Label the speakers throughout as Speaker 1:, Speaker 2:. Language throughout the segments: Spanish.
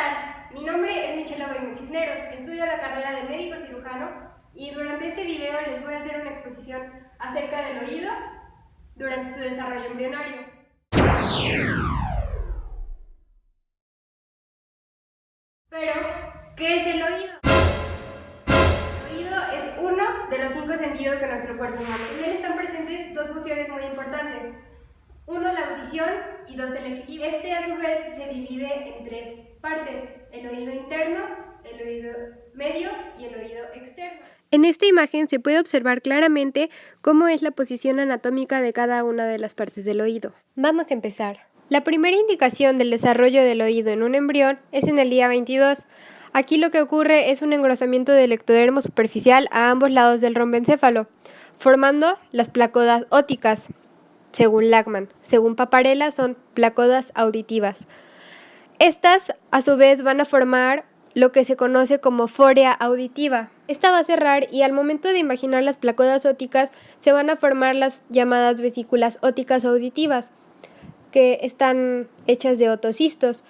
Speaker 1: tal? Mi nombre es Michela Boymel Cisneros, estudio la carrera de médico cirujano y durante este video les voy a hacer una exposición acerca del oído durante su desarrollo embrionario. Pero, ¿qué es el oído? El oído es uno de los 5 sentidos de nuestro cuerpo humano. En él están presentes dos funciones muy importantes. Uno, la audición, y dos, el equilibrio. Este a su vez se divide en tres partes: el oído interno, el oído medio y el oído externo.
Speaker 2: En esta imagen se puede observar claramente cómo es la posición anatómica de cada una de las partes del oído. Vamos a empezar. La primera indicación del desarrollo del oído en un embrión es en el día 22. Aquí lo que ocurre es un engrosamiento del ectodermo superficial a ambos lados del romboencéfalo, formando las placodas óticas. Según Lachman, según Paparella, son placodas auditivas. Estas, a su vez, van a formar lo que se conoce como fórea auditiva. Esta va a cerrar y al momento de imaginar las placodas óticas se van a formar las llamadas vesículas óticas auditivas, que están hechas de otocistos.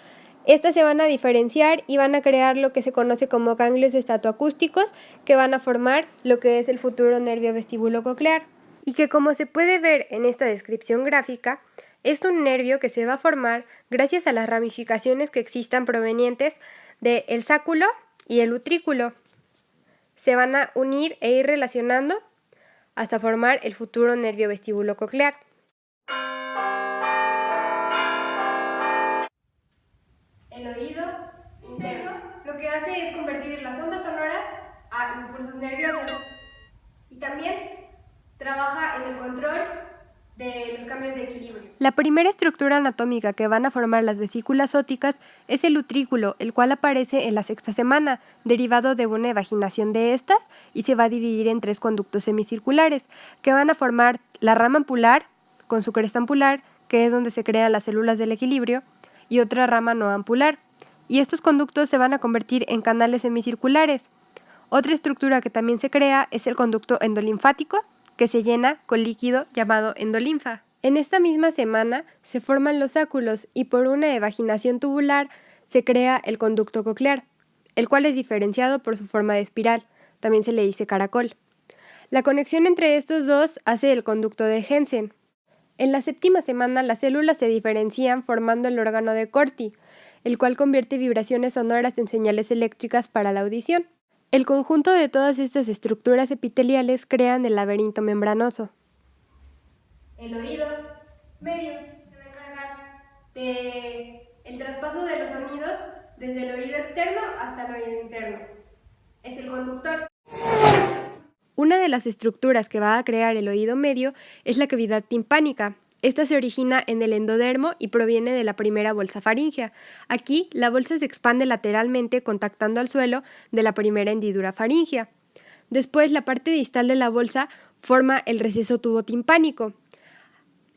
Speaker 2: Estas se van a diferenciar y van a crear lo que se conoce como ganglios estatoacústicos, que van a formar lo que es el futuro nervio vestíbulo-coclear. Y que, como se puede ver en esta descripción gráfica, es un nervio que se va a formar gracias a las ramificaciones que existan provenientes del sáculo y el utrículo. Se van a unir e ir relacionando hasta formar el futuro nervio vestíbulo-coclear.
Speaker 1: El oído interno lo que hace es convertir las ondas sonoras a impulsos nerviosos y también trabaja en el control de los cambios de equilibrio.
Speaker 2: La primera estructura anatómica que van a formar las vesículas óticas es el utrículo, el cual aparece en la 6ª semana, derivado de una evaginación de estas, y se va a dividir en 3 conductos semicirculares, que van a formar la rama ampular, con su cresta ampular, que es donde se crean las células del equilibrio, y otra rama no ampular. Y estos conductos se van a convertir en canales semicirculares. Otra estructura que también se crea es el conducto endolinfático, que se llena con líquido llamado endolinfa. En esta misma semana se forman los sáculos y por una evaginación tubular se crea el conducto coclear, el cual es diferenciado por su forma de espiral, también se le dice caracol. La conexión entre estos dos hace el conducto de Hensen. En la 7ª semana las células se diferencian formando el órgano de Corti, el cual convierte vibraciones sonoras en señales eléctricas para la audición. El conjunto de todas estas estructuras epiteliales crean el laberinto membranoso.
Speaker 1: El oído medio se va a encargar del traspaso de los sonidos desde el oído externo hasta el oído interno. Es el conductor.
Speaker 2: Una de las estructuras que va a crear el oído medio es la cavidad timpánica. Esta se origina en el endodermo y proviene de la primera bolsa faríngea. Aquí, la bolsa se expande lateralmente contactando al suelo de la primera hendidura faríngea. Después, la parte distal de la bolsa forma el receso tubotimpánico.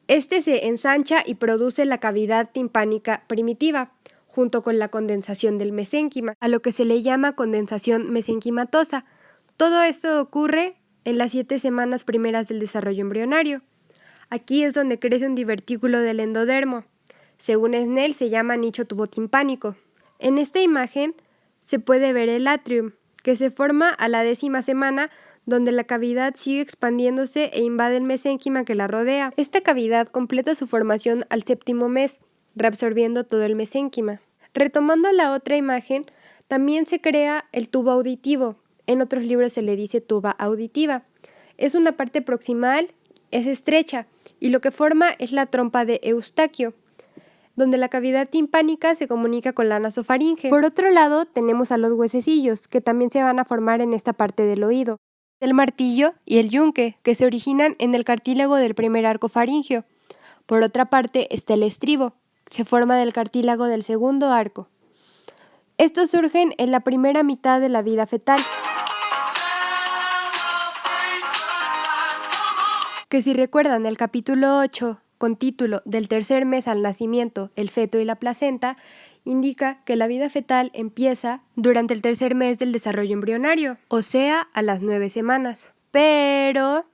Speaker 2: Este se ensancha y produce la cavidad timpánica primitiva, junto con la condensación del mesénquima, a lo que se le llama condensación mesenquimatosa. Todo esto ocurre en las 7 semanas primeras del desarrollo embrionario. Aquí es donde crece un divertículo del endodermo. Según Snell, se llama nicho tubotimpánico. En esta imagen se puede ver el atrium, que se forma a la 10ª semana, donde la cavidad sigue expandiéndose e invade el mesénquima que la rodea. Esta cavidad completa su formación al 7º mes, reabsorbiendo todo el mesénquima. Retomando la otra imagen, también se crea el tubo auditivo. En otros libros se le dice tuba auditiva. Es una parte proximal, es estrecha, y lo que forma es la trompa de Eustaquio, donde la cavidad timpánica se comunica con la nasofaringe. Por otro lado, tenemos a los huesecillos, que también se van a formar en esta parte del oído. El martillo y el yunque, que se originan en el cartílago del primer arco faríngeo. Por otra parte está el estribo, se forma del cartílago del segundo arco. Estos surgen en la primera mitad de la vida fetal, que si recuerdan el capítulo 8, con título Del tercer mes al nacimiento, el feto y la placenta, indica que la vida fetal empieza durante el tercer mes del desarrollo embrionario, o sea, a las 9 semanas. Pero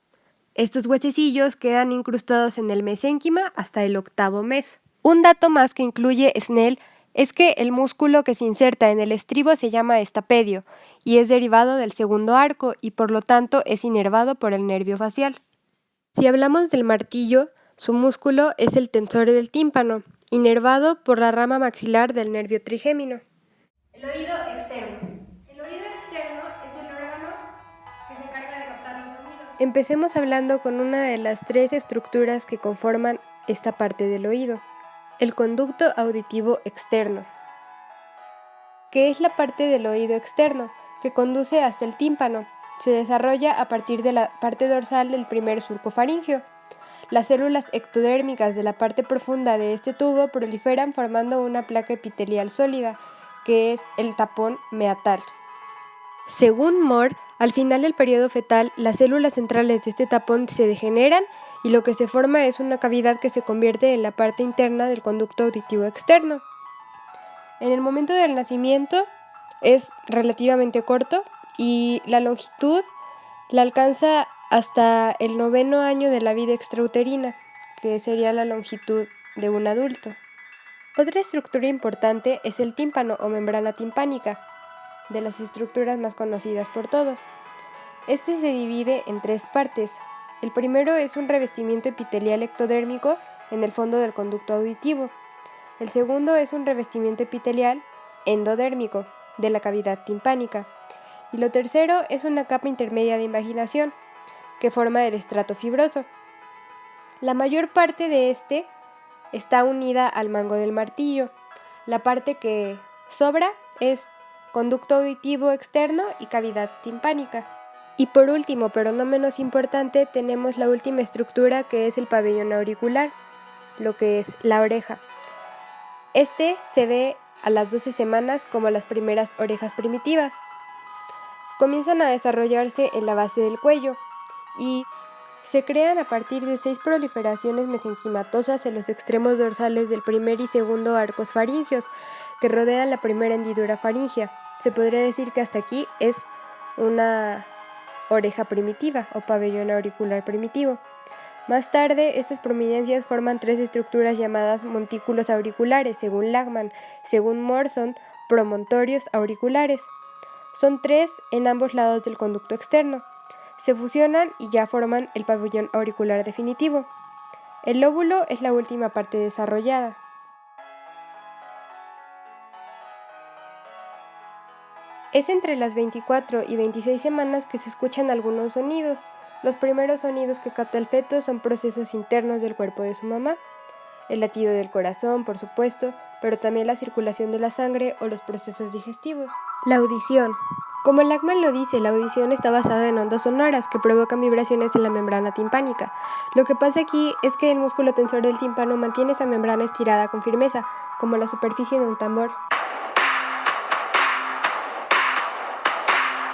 Speaker 2: estos huesecillos quedan incrustados en el mesénquima hasta el 8º mes. Un dato más que incluye Snell es que el músculo que se inserta en el estribo se llama estapedio y es derivado del segundo arco y por lo tanto es inervado por el nervio facial. Si hablamos del martillo, su músculo es el tensor del tímpano, inervado por la rama maxilar del nervio trigémino.
Speaker 1: El oído externo. El oído externo es el órgano que se encarga de captar los sonidos.
Speaker 2: Empecemos hablando con una de las tres estructuras que conforman esta parte del oído, el conducto auditivo externo, que es la parte del oído externo que conduce hasta el tímpano. Se desarrolla a partir de la parte dorsal del primer surco faríngeo. Las células ectodérmicas de la parte profunda de este tubo proliferan formando una placa epitelial sólida, que es el tapón meatal. Según Moore, al final del periodo fetal, las células centrales de este tapón se degeneran y lo que se forma es una cavidad que se convierte en la parte interna del conducto auditivo externo. En el momento del nacimiento es relativamente corto y la longitud la alcanza hasta el 9º año de la vida extrauterina, que sería la longitud de un adulto. Otra estructura importante es el tímpano o membrana timpánica, de las estructuras más conocidas por todos. Este se divide en tres partes. El primero es un revestimiento epitelial ectodérmico en el fondo del conducto auditivo. El segundo es un revestimiento epitelial endodérmico de la cavidad timpánica. Y lo tercero es una capa intermedia de invaginación, que forma el estrato fibroso. La mayor parte de este está unida al mango del martillo. La parte que sobra es conducto auditivo externo y cavidad timpánica. Y por último, pero no menos importante, tenemos la última estructura que es el pabellón auricular, lo que es la oreja. Este se ve a las 12 semanas como las primeras orejas primitivas. Comienzan a desarrollarse en la base del cuello y se crean a partir de 6 proliferaciones mesenquimatosas en los extremos dorsales del primer y segundo arcos faringeos que rodean la primera hendidura faríngea. Se podría decir que hasta aquí es una oreja primitiva o pabellón auricular primitivo. Más tarde, estas prominencias forman 3 estructuras llamadas montículos auriculares, según Lachman. Según Moore, son promontorios auriculares. Son 3 en ambos lados del conducto externo. Se fusionan y ya forman el pabellón auricular definitivo. El lóbulo es la última parte desarrollada. Es entre las 24 y 26 semanas que se escuchan algunos sonidos. Los primeros sonidos que capta el feto son procesos internos del cuerpo de su mamá, el latido del corazón, por supuesto, pero también la circulación de la sangre o los procesos digestivos. La audición. Como Lachman lo dice, la audición está basada en ondas sonoras que provocan vibraciones en la membrana timpánica. Lo que pasa aquí es que el músculo tensor del tímpano mantiene esa membrana estirada con firmeza, como la superficie de un tambor.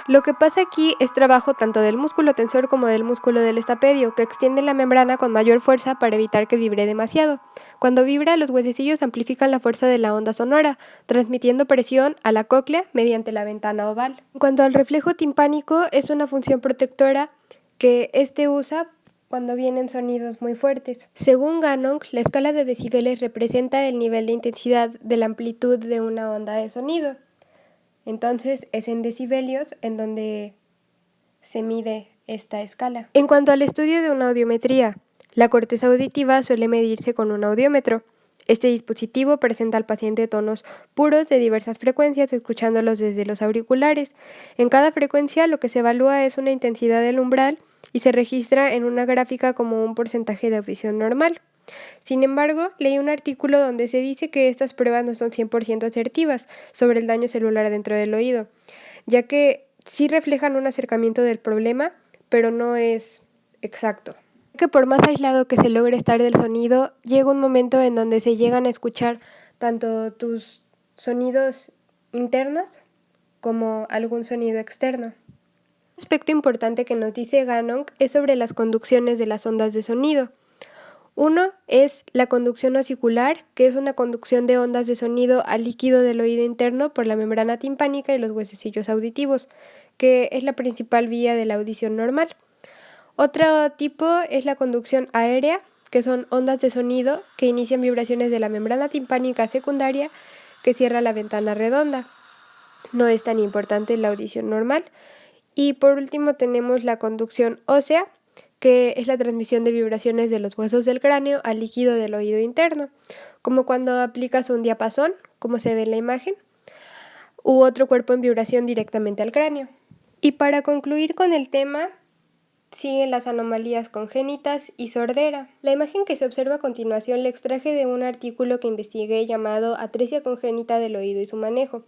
Speaker 2: Lo que pasa aquí es trabajo tanto del músculo tensor como del músculo del estapedio, que extiende la membrana con mayor fuerza para evitar que vibre demasiado. Cuando vibra, los huesecillos amplifican la fuerza de la onda sonora, transmitiendo presión a la cóclea mediante la ventana oval. En cuanto al reflejo timpánico, es una función protectora que este usa cuando vienen sonidos muy fuertes. Según Ganong, la escala de decibeles representa el nivel de intensidad de la amplitud de una onda de sonido. Entonces es en decibelios en donde se mide esta escala. En cuanto al estudio de una audiometría, la corteza auditiva suele medirse con un audiómetro. Este dispositivo presenta al paciente tonos puros de diversas frecuencias, escuchándolos desde los auriculares. En cada frecuencia lo que se evalúa es una intensidad del umbral y se registra en una gráfica como un porcentaje de audición normal. Sin embargo, leí un artículo donde se dice que estas pruebas no son 100% asertivas sobre el daño celular dentro del oído, ya que sí reflejan un acercamiento del problema, pero no es exacto. Que por más aislado que se logre estar del sonido, llega un momento en donde se llegan a escuchar tanto tus sonidos internos como algún sonido externo. Un aspecto importante que nos dice Ganong es sobre las conducciones de las ondas de sonido. Uno es la conducción osicular, que es una conducción de ondas de sonido al líquido del oído interno por la membrana timpánica y los huesecillos auditivos, que es la principal vía de la audición normal. Otro tipo es la conducción aérea, que son ondas de sonido que inician vibraciones de la membrana timpánica secundaria que cierra la ventana redonda. No es tan importante la audición normal. Y por último tenemos la conducción ósea, que es la transmisión de vibraciones de los huesos del cráneo al líquido del oído interno, como cuando aplicas un diapasón, como se ve en la imagen, u otro cuerpo en vibración directamente al cráneo. Y para concluir con el tema, siguen las anomalías congénitas y sordera. La imagen que se observa a continuación la extraje de un artículo que investigué llamado Atresia congénita del oído y su manejo.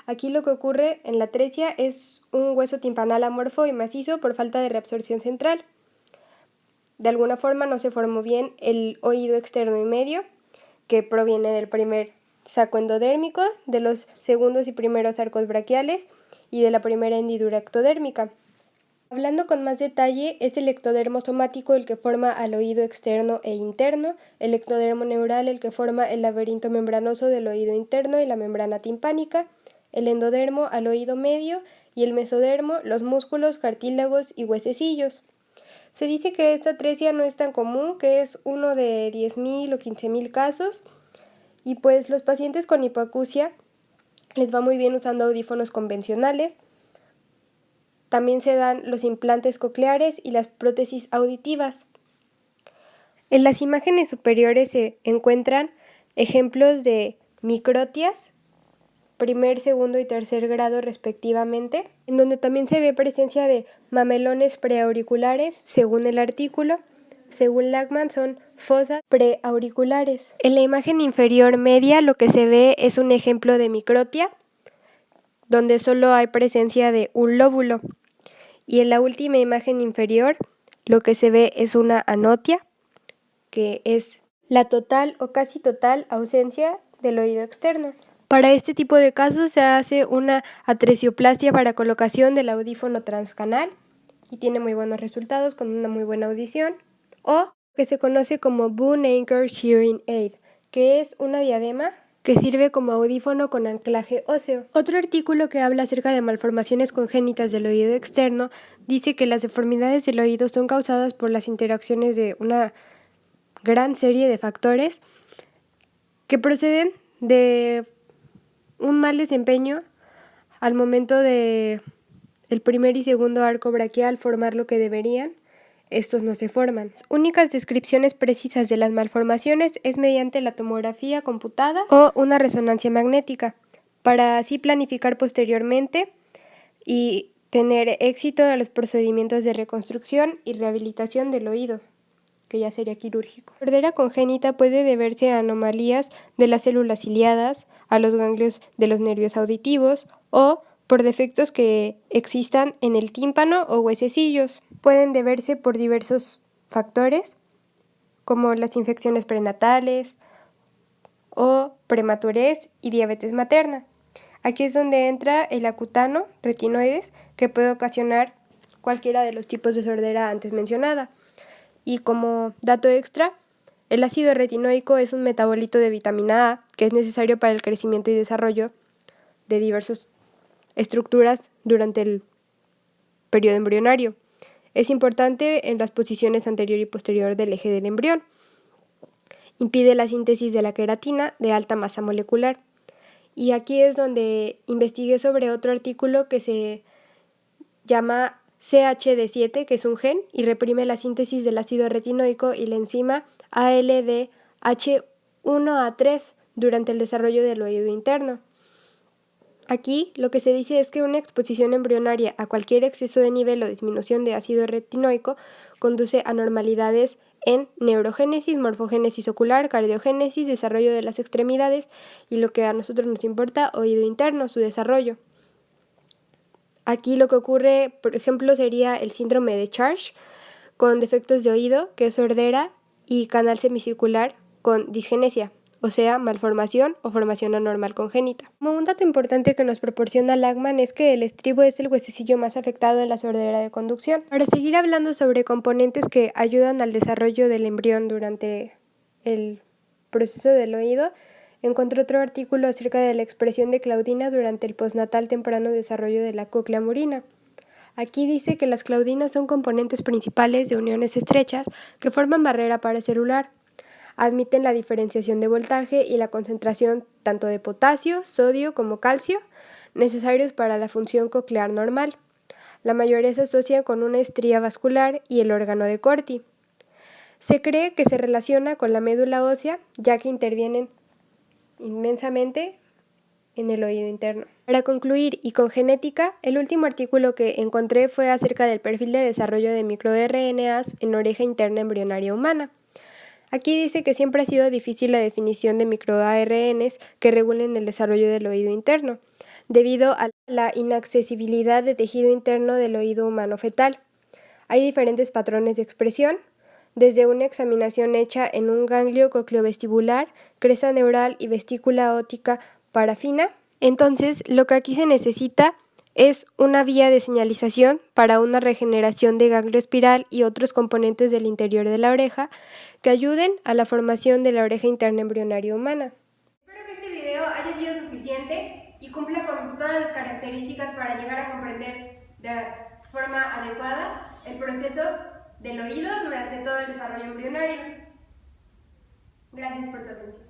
Speaker 2: Aquí lo que ocurre en la atresia es un hueso timpanal amorfo y macizo por falta de reabsorción central. De alguna forma no se formó bien el oído externo y medio, que proviene del primer saco endodérmico, de los segundos y primeros arcos braquiales y de la primera hendidura ectodérmica. Hablando con más detalle, es el ectodermo somático el que forma al oído externo e interno, el ectodermo neural el que forma el laberinto membranoso del oído interno y la membrana timpánica, el endodermo al oído medio y el mesodermo, los músculos, cartílagos y huesecillos. Se dice que esta atresia no es tan común, que es uno de 10.000 o 15.000 casos, y pues los pacientes con hipoacusia les va muy bien usando audífonos convencionales. También se dan los implantes cocleares y las prótesis auditivas. En las imágenes superiores se encuentran ejemplos de microtias, primer, segundo y tercer grado respectivamente, en donde también se ve presencia de mamelones preauriculares, según el artículo. Según Lachman son fosas preauriculares. En la imagen inferior media lo que se ve es un ejemplo de microtia, donde solo hay presencia de un lóbulo. Y en la última imagen inferior lo que se ve es una anotia, que es la total o casi total ausencia del oído externo. Para este tipo de casos se hace una atresioplastia para colocación del audífono transcanal y tiene muy buenos resultados con una muy buena audición, o que se conoce como Bone Anchor Hearing Aid, que es una diadema que sirve como audífono con anclaje óseo. Otro artículo que habla acerca de malformaciones congénitas del oído externo dice que las deformidades del oído son causadas por las interacciones de una gran serie de factores que proceden de un mal desempeño al momento de el primer y segundo arco braquial formar lo que deberían. Estos no se forman. Las únicas descripciones precisas de las malformaciones es mediante la tomografía computada o una resonancia magnética, para así planificar posteriormente y tener éxito en los procedimientos de reconstrucción y rehabilitación del oído, que ya sería quirúrgico. La sordera congénita puede deberse a anomalías de las células ciliadas, a los ganglios de los nervios auditivos o por defectos que existan en el tímpano o huesecillos. Pueden deberse por diversos factores, como las infecciones prenatales o prematurez y diabetes materna. Aquí es donde entra el acutano retinoides, que puede ocasionar cualquiera de los tipos de sordera antes mencionada. Y como dato extra, el ácido retinoico es un metabolito de vitamina A que es necesario para el crecimiento y desarrollo de diversas estructuras durante el periodo embrionario. Es importante en las posiciones anterior y posterior del eje del embrión. Impide la síntesis de la queratina de alta masa molecular. Y aquí es donde investigué sobre otro artículo que se llama CHD7, que es un gen y reprime la síntesis del ácido retinoico y la enzima ALDH1A3 durante el desarrollo del oído interno. Aquí lo que se dice es que una exposición embrionaria a cualquier exceso de nivel o disminución de ácido retinoico conduce a anormalidades en neurogénesis, morfogénesis ocular, cardiogénesis, desarrollo de las extremidades y lo que a nosotros nos importa, oído interno, su desarrollo. Aquí lo que ocurre, por ejemplo, sería el síndrome de Charge con defectos de oído, que es sordera, y canal semicircular con disgenesia, o sea, malformación o formación anormal congénita. Como un dato importante que nos proporciona Lachman es que el estribo es el huesecillo más afectado en la sordera de conducción. Para seguir hablando sobre componentes que ayudan al desarrollo del embrión durante el proceso del oído, encontré otro artículo acerca de la expresión de claudina durante el postnatal temprano desarrollo de la cóclea murina. Aquí dice que las claudinas son componentes principales de uniones estrechas que forman barrera paracelular. Admiten la diferenciación de voltaje y la concentración tanto de potasio, sodio como calcio, necesarios para la función coclear normal. La mayoría se asocian con una estría vascular y el órgano de Corti. Se cree que se relaciona con la médula ósea, ya que intervienen inmensamente en el oído interno. Para concluir, y con genética, el último artículo que encontré fue acerca del perfil de desarrollo de microRNAs en oreja interna embrionaria humana. Aquí dice que siempre ha sido difícil la definición de microARNs que regulen el desarrollo del oído interno, debido a la inaccesibilidad de tejido interno del oído humano fetal. Hay diferentes patrones de expresión, desde una examinación hecha en un ganglio cocleovestibular, cresta neural y vesícula óptica parafina. Entonces, lo que aquí se necesita es una vía de señalización para una regeneración de ganglio espiral y otros componentes del interior de la oreja que ayuden a la formación de la oreja interna embrionaria humana.
Speaker 1: Espero que este video haya sido suficiente y cumpla con todas las características para llegar a comprender de forma adecuada el proceso del oído durante todo el desarrollo embrionario. Gracias por su atención.